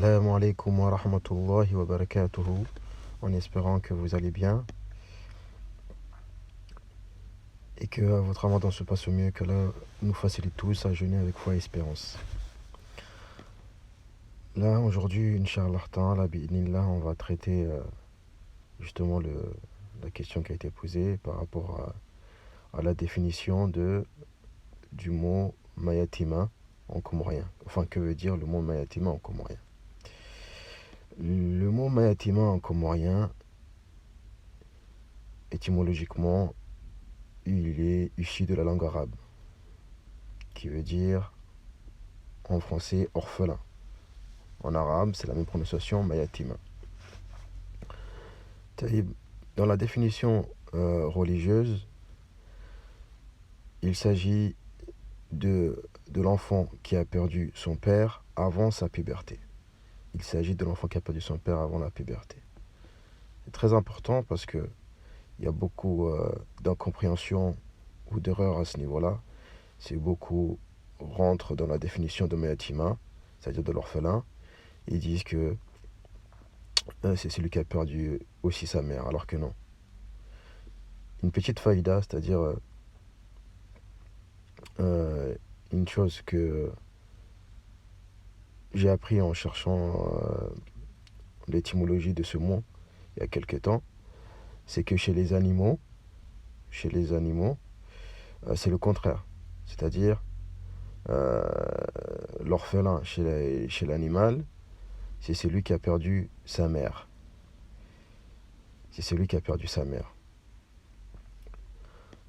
Assalamu alaikum wa rahmatullahi wa barakatuhu. En espérant que vous allez bien et que votre ramadan se passe au mieux, que là nous facilite tous à jeûner avec foi et espérance. Là, aujourd'hui, Inch'Allah ta'ala, bi'idhnillah, on va traiter justement la question qui a été posée par rapport à la définition du mot mayatima en comorien. Enfin, que veut dire le mot mayatima en comorien? Le mot mayatima en comorien, étymologiquement, il est issu de la langue arabe, qui veut dire en français orphelin. En arabe, c'est la même prononciation, mayatima. Dans la définition religieuse, il s'agit de l'enfant qui a perdu son père avant sa puberté. Il s'agit de l'enfant qui a perdu son père avant la puberté. C'est très important parce que il y a beaucoup d'incompréhension ou d'erreurs à ce niveau-là. C'est beaucoup rentrent dans la définition de mayatima, c'est-à-dire de l'orphelin. Ils disent que c'est celui qui a perdu aussi sa mère, alors que non. Une petite faïda, c'est-à-dire une chose que j'ai appris en cherchant l'étymologie de ce mot il y a quelque temps, c'est que chez les animaux, c'est le contraire. C'est-à-dire l'orphelin chez l'animal, c'est celui qui a perdu sa mère. C'est celui qui a perdu sa mère.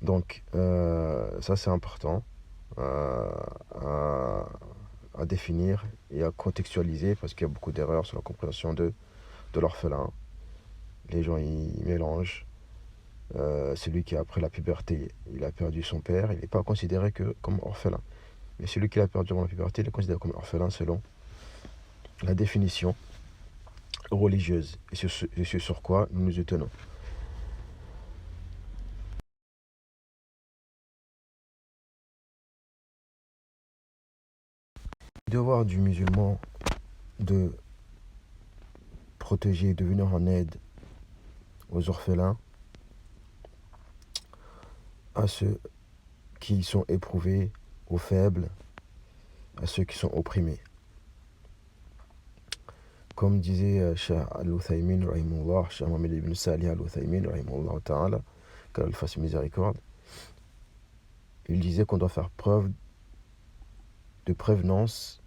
Donc, ça c'est important à définir et à contextualiser parce qu'il y a beaucoup d'erreurs sur la compréhension de l'orphelin. Les gens ils mélangent. Celui qui après la puberté, il a perdu son père, il n'est pas considéré comme orphelin. Mais celui qui l'a perdu avant la puberté, il est considéré comme orphelin selon la définition religieuse et ce sur quoi nous nous tenons. Le devoir du musulman de protéger et de venir en aide aux orphelins, à ceux qui sont éprouvés, aux faibles, à ceux qui sont opprimés. Comme disait Cheikh Al-Uthaymin, rahimahullah, Cheikh Mohamed ibn Salih Al-Uthaymin, rahimahullah ta'ala, qu'Allah le fasse miséricorde, il disait qu'on doit faire preuve de prévenance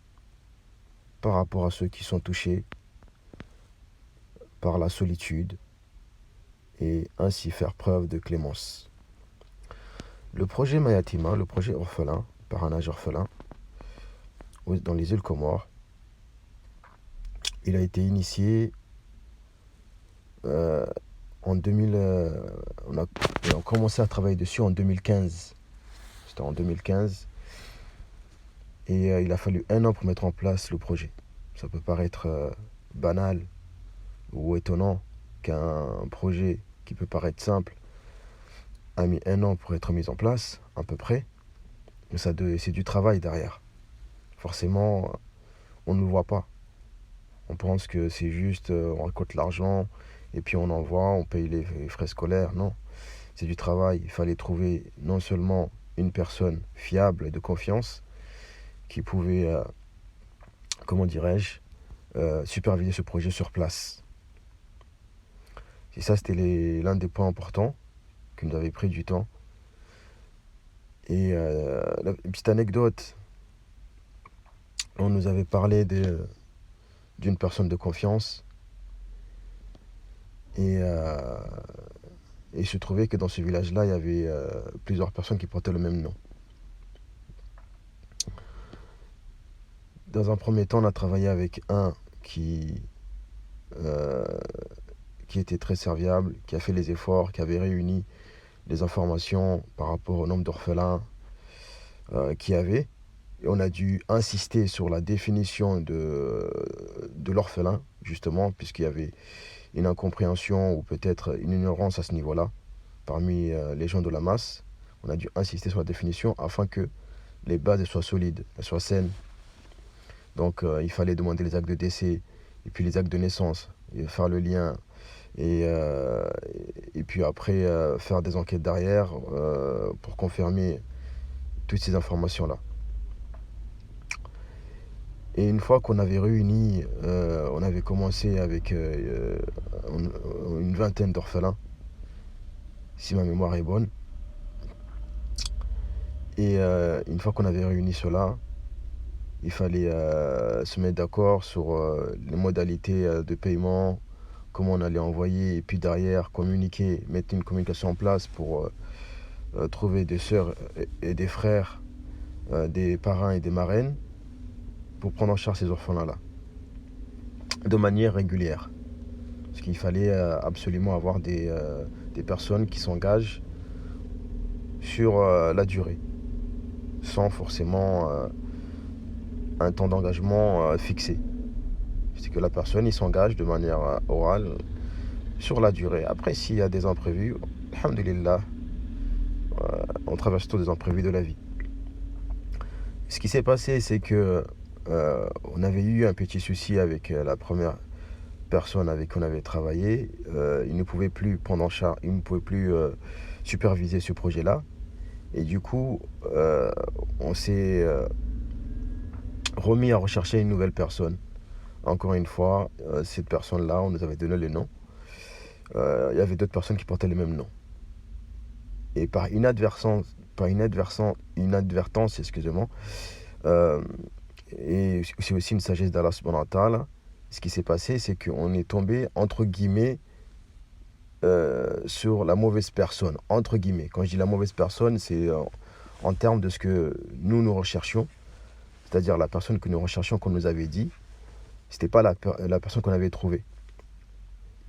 par rapport à ceux qui sont touchés par la solitude et ainsi faire preuve de clémence. Le projet Mayatima, le projet orphelin, parrainage orphelin, dans les îles Comores, il a été initié en 2000. On a commencé à travailler dessus en 2015. C'était en 2015. Et il a fallu 1 an pour mettre en place le projet. Ça peut paraître banal ou étonnant qu'un projet qui peut paraître simple a mis 1 an pour être mis en place, à peu près. Mais c'est du travail derrière. Forcément, on ne le voit pas. On pense que c'est juste, on récolte l'argent et puis on envoie, on paye les frais scolaires. Non, c'est du travail. Il fallait trouver non seulement une personne fiable et de confiance qui pouvait, comment dirais-je, superviser ce projet sur place. Et ça, c'était l'un des points importants qui nous avait pris du temps. Et une petite anecdote, on nous avait parlé d'une personne de confiance et il se trouvait que dans ce village-là, il y avait plusieurs personnes qui portaient le même nom. Dans un premier temps, on a travaillé avec un qui était très serviable, qui a fait les efforts, qui avait réuni les informations par rapport au nombre d'orphelins qu'il y avait. Et on a dû insister sur la définition de l'orphelin, justement, puisqu'il y avait une incompréhension ou peut-être une ignorance à ce niveau-là parmi les gens de la masse. On a dû insister sur la définition afin que les bases soient solides, elles soient saines. Donc il fallait demander les actes de décès et puis les actes de naissance et faire le lien et, euh, et puis après faire des enquêtes derrière pour confirmer toutes ces informations-là. Et une fois qu'on avait réuni, on avait commencé avec une vingtaine d'orphelins, si ma mémoire est bonne. Et une fois qu'on avait réuni cela, il fallait se mettre d'accord sur les modalités de paiement, comment on allait envoyer, et puis derrière communiquer, mettre une communication en place pour trouver des sœurs et des frères, des parrains et des marraines, pour prendre en charge ces orphelins-là, de manière régulière. Parce qu'il fallait absolument avoir des personnes qui s'engagent sur la durée, sans forcément un temps d'engagement fixé. C'est que la personne il s'engage de manière orale sur la durée. Après, s'il y a des imprévus, alhamdulillah, on traverse tous des imprévus de la vie. Ce qui s'est passé, c'est que on avait eu un petit souci avec la première personne avec qui on avait travaillé. Il ne pouvait plus prendre en charge, il ne pouvait plus superviser ce projet-là. Et du coup, on s'est remis à rechercher une nouvelle personne. Encore une fois, cette personne-là, on nous avait donné le nom. Il y avait d'autres personnes qui portaient le même nom. Et par inadvertance, excusez-moi, euh, et c'est aussi une sagesse d'Allah subhanahu wa ta'ala, ce qui s'est passé, c'est qu'on est tombé, entre guillemets, sur la mauvaise personne. Entre guillemets. Quand je dis la mauvaise personne, c'est en termes de ce que nous recherchions, c'est-à-dire la personne que nous recherchions, qu'on nous avait dit, c'était pas la personne qu'on avait trouvée.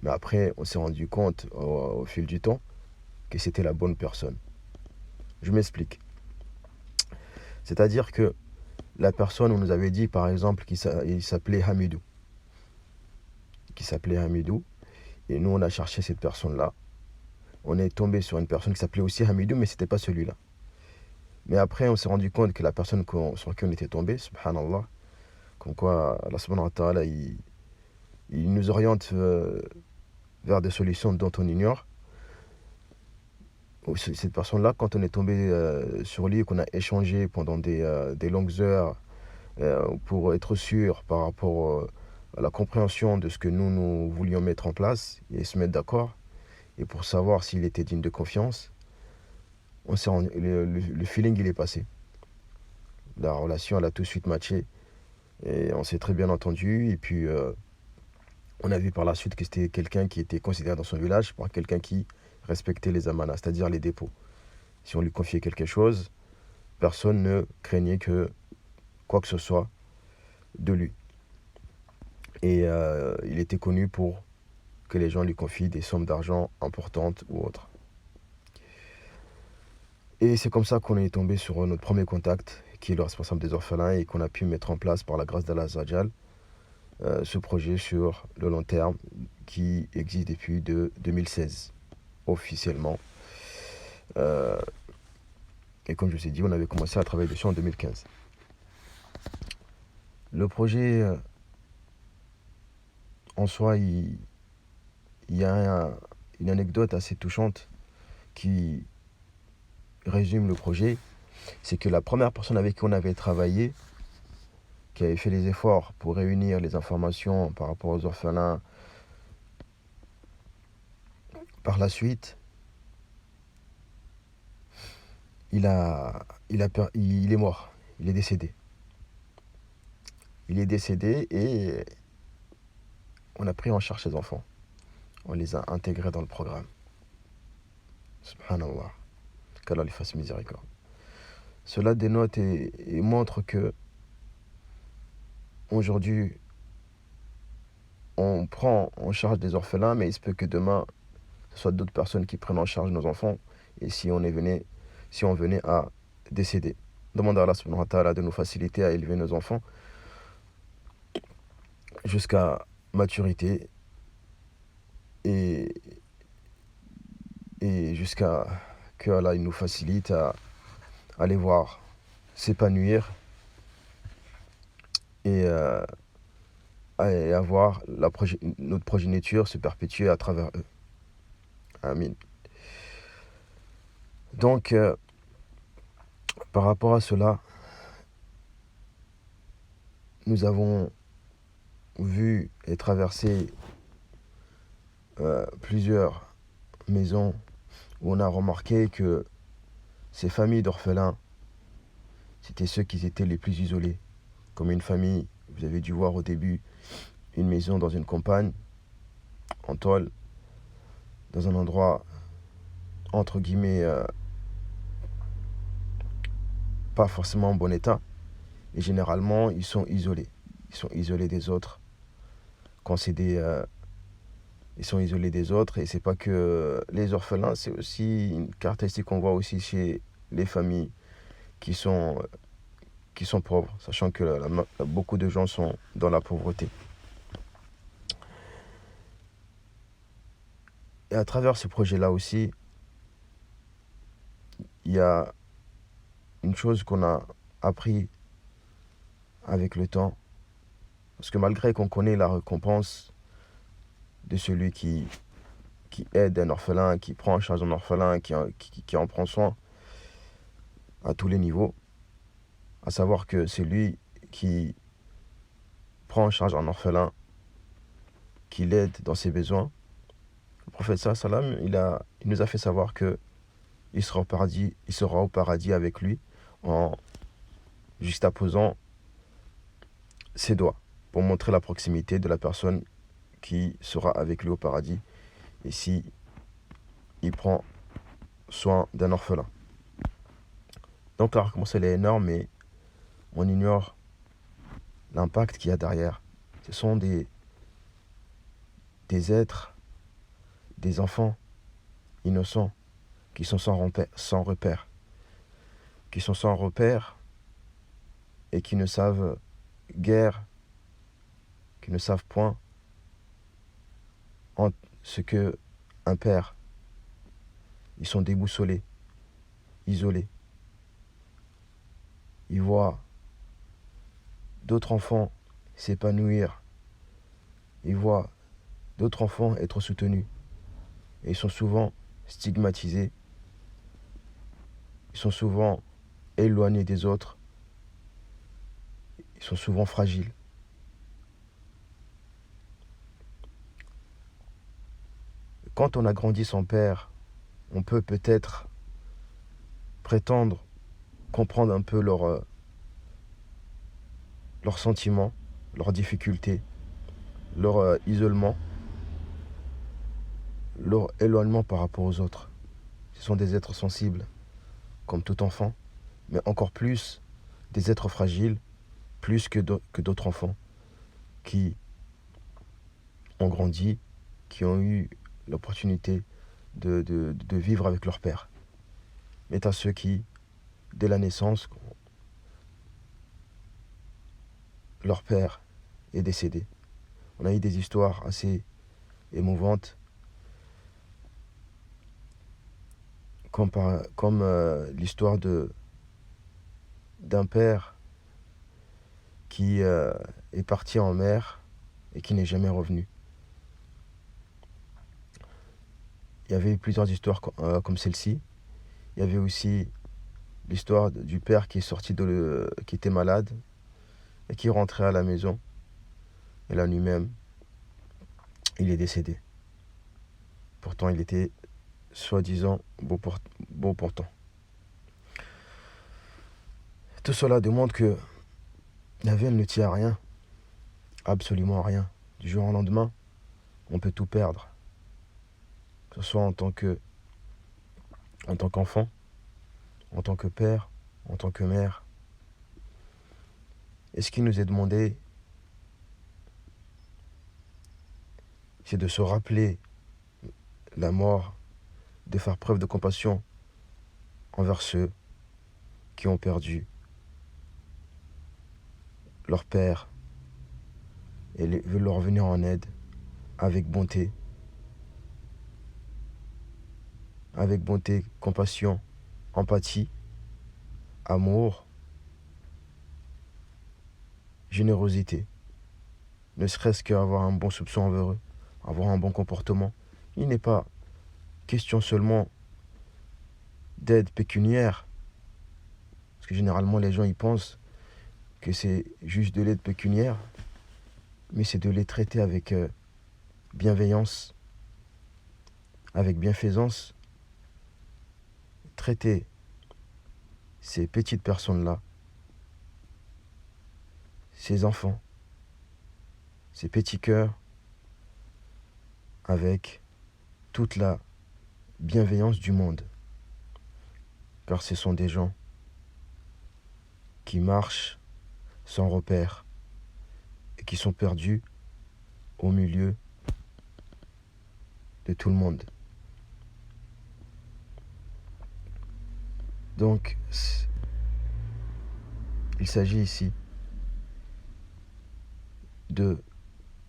Mais après, on s'est rendu compte au fil du temps que c'était la bonne personne. Je m'explique. C'est-à-dire que la personne, on nous avait dit par exemple qu'il s'appelait Hamidou. Et nous, on a cherché cette personne-là. On est tombé sur une personne qui s'appelait aussi Hamidou, mais c'était pas celui-là. Mais après, on s'est rendu compte que la personne sur qui on était tombé, subhanallah, comme quoi Allah subhanahu wa ta'ala, il nous oriente vers des solutions dont on ignore. Cette personne-là, quand on est tombé sur lui et qu'on a échangé pendant des longues heures pour être sûr par rapport à la compréhension de ce que nous voulions mettre en place et se mettre d'accord, et pour savoir s'il était digne de confiance, le feeling il est passé. La relation elle a tout de suite matché et on s'est très bien entendu. Et puis on a vu par la suite que c'était quelqu'un qui était considéré dans son village par quelqu'un qui respectait les amanas, c'est-à-dire les dépôts. Si on lui confiait quelque chose, personne ne craignait que quoi que ce soit de lui. Et il était connu pour que les gens lui confient des sommes d'argent importantes ou autres. Et c'est comme ça qu'on est tombé sur notre premier contact, qui est le responsable des orphelins, et qu'on a pu mettre en place par la grâce d'Allah Azzawajal ce projet sur le long terme qui existe depuis 2016, officiellement. Et comme je vous ai dit, on avait commencé à travailler dessus en 2015. Le projet, en soi, il y a une anecdote assez touchante qui résume le projet. C'est que la première personne avec qui on avait travaillé, qui avait fait les efforts pour réunir les informations par rapport aux orphelins, par la suite, il est mort, il est décédé. Il est décédé et on a pris en charge ses enfants. On les a intégrés dans le programme. Subhanallah. Qu'Allah lui fasse miséricorde. Cela dénote et montre que aujourd'hui, on prend en charge des orphelins, mais il se peut que demain, ce soit d'autres personnes qui prennent en charge nos enfants. Et si on venait à décéder. Demandons à Allah subhanahu wa ta'ala de nous faciliter à élever nos enfants jusqu'à maturité et jusqu'à que Allah il nous facilite à les voir s'épanouir et, et avoir notre progéniture se perpétuer à travers eux. Amin. Donc, par rapport à cela, nous avons vu et traversé plusieurs maisons où on a remarqué que ces familles d'orphelins, c'était ceux qui étaient les plus isolés. Comme une famille, vous avez dû voir au début, une maison dans une campagne, en tôle, dans un endroit, entre guillemets, pas forcément en bon état. Et généralement, ils sont isolés. Ils sont isolés des autres. Quand c'est ils sont isolés des autres. Et c'est pas que les orphelins, c'est aussi une caractéristique qu'on voit aussi chez les familles qui sont, qui sont pauvres, sachant que beaucoup de gens sont dans la pauvreté. Et à travers ce projet-là aussi, il y a une chose qu'on a appris avec le temps, parce que malgré qu'on connaît la récompense de celui qui aide un orphelin, qui prend en charge un orphelin, qui en prend soin à tous les niveaux, à savoir que c'est lui qui prend en charge un orphelin, qui l'aide dans ses besoins. Le prophète sallam, il nous a fait savoir que il sera au paradis avec lui en juxtaposant ses doigts pour montrer la proximité de la personne qui sera avec lui au paradis et si il prend soin d'un orphelin. Donc la récompense elle est énorme, mais on ignore l'impact qu'il y a derrière. Ce sont des êtres, des enfants innocents qui sont sans repère, qui sont sans repère et qui ne savent guère, qui ne savent point ce que un père. Ils sont déboussolés, isolés. Ils voient d'autres enfants s'épanouir. Ils voient d'autres enfants être soutenus. Et ils sont souvent stigmatisés. Ils sont souvent éloignés des autres. Ils sont souvent fragiles. Quand on a grandi sans père, on peut peut-être prétendre comprendre un peu leurs sentiments, leurs difficultés, leur isolement, leur éloignement par rapport aux autres. Ce sont des êtres sensibles, comme tout enfant, mais encore plus des êtres fragiles, plus que d'autres enfants qui ont grandi, qui ont eu l'opportunité de vivre avec leur père. Mais à ceux qui, dès la naissance, leur père est décédé. On a eu des histoires assez émouvantes, comme l'histoire d'un père qui est parti en mer et qui n'est jamais revenu. Il y avait plusieurs histoires comme celle-ci. Il y avait aussi l'histoire du père qui est qui était malade et qui rentrait à la maison. Et la nuit même, il est décédé. Pourtant, il était soi-disant beau portant. Tout cela démontre que la vie, elle ne tient à rien. Absolument à rien. Du jour au lendemain, on peut tout perdre. Que ce soit en tant qu'enfant, en tant que père, en tant que mère. Et ce qui nous est demandé, c'est de se rappeler la mort, de faire preuve de compassion envers ceux qui ont perdu leur père et veulent leur venir en aide avec bonté, compassion, empathie, amour générosité, ne serait-ce qu'avoir un bon soupçon envers eux, avoir un bon comportement. Il n'est pas question seulement d'aide pécuniaire, parce que généralement les gens y pensent que c'est juste de l'aide pécuniaire, mais c'est de les traiter avec bienveillance, avec bienfaisance, traiter ces petites personnes-là, ces enfants, ces petits cœurs, avec toute la bienveillance du monde. Car ce sont des gens qui marchent sans repère et qui sont perdus au milieu de tout le monde. Donc, il s'agit ici de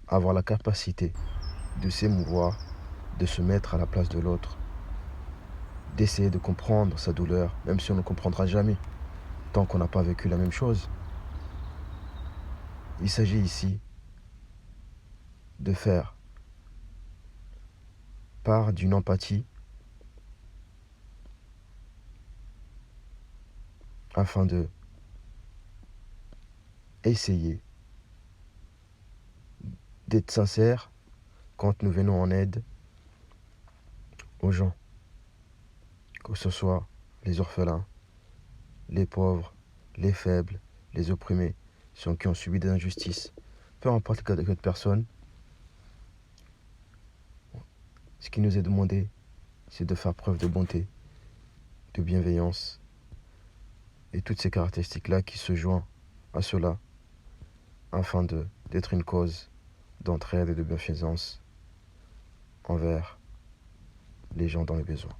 avoir la capacité de s'émouvoir, de se mettre à la place de l'autre, d'essayer de comprendre sa douleur, même si on ne comprendra jamais tant qu'on n'a pas vécu la même chose. Il s'agit ici de faire part d'une empathie afin de essayer d'être sincère quand nous venons en aide aux gens, que ce soit les orphelins, les pauvres, les faibles, les opprimés, ceux qui ont subi des injustices. Peu importe le cas de cette personne, ce qui nous est demandé, c'est de faire preuve de bonté, de bienveillance, et toutes ces caractéristiques-là qui se joignent à cela, afin d'être une cause d'entraide et de bienfaisance envers les gens dans les besoins.